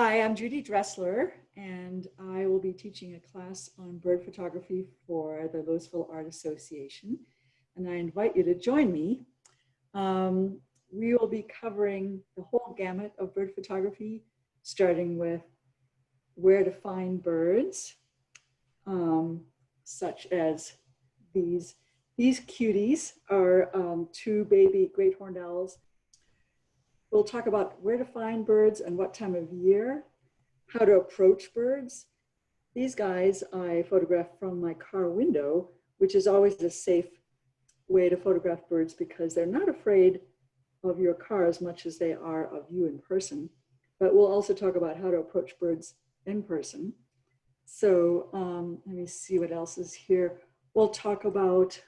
Hi, I'm Judi Dressler, and I will be teaching a class on bird photography for the Louisville Art Association, and I invite you to join me. We will be covering the whole gamut of bird photography, starting with where to find birds, such as these cuties are two baby great horned owls. We'll talk about where to find birds and what time of year, how to approach birds. These guys I photograph from my car window, which is always a safe way to photograph birds because they're not afraid of your car as much as they are of you in person. But we'll also talk about how to approach birds in person. So let me see what else is here. We'll talk about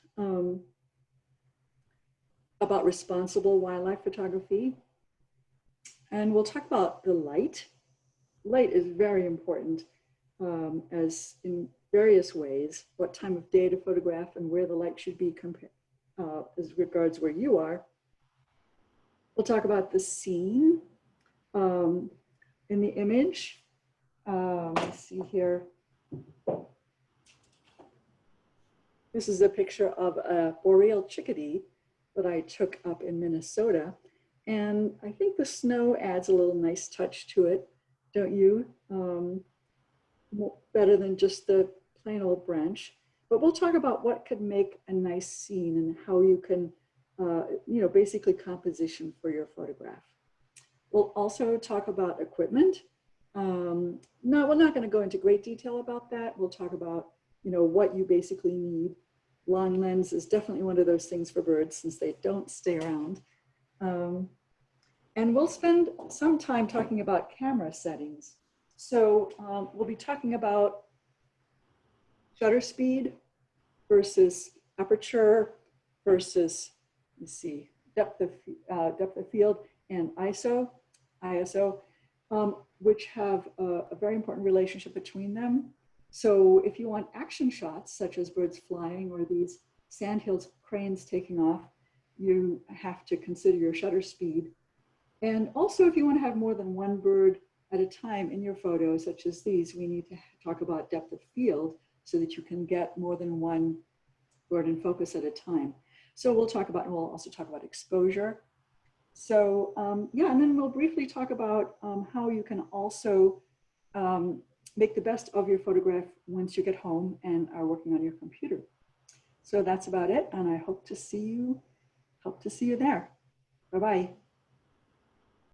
responsible wildlife photography. And we'll talk about the light. Light is very important as in various ways, what time of day to photograph and where the light should be as regards where you are. We'll talk about the scene in the image. Let's see here. This is a picture of a boreal chickadee that I took up in Minnesota. And I think the snow adds a little nice touch to it, don't you? Better than just the plain old branch. But we'll talk about what could make a nice scene and how you can, basically composition for your photograph. We'll also talk about equipment. No, we're not going to go into great detail about that. We'll talk about, what you basically need. Long lens is definitely one of those things for birds since they don't stay around. And we'll spend some time talking about camera settings. So we'll be talking about shutter speed versus aperture versus, let's see, depth of field and ISO, which have a very important relationship between them. So if you want action shots, such as birds flying or these sandhills cranes taking off, you have to consider your shutter speed. And also, if you want to have more than one bird at a time in your photo, such as these, we need to talk about depth of field so that you can get more than one bird in focus at a time. So we'll also talk about exposure. So yeah, and then we'll briefly talk about how you can also make the best of your photograph once you get home and are working on your computer. So that's about it, and I hope to see you there. Bye-bye.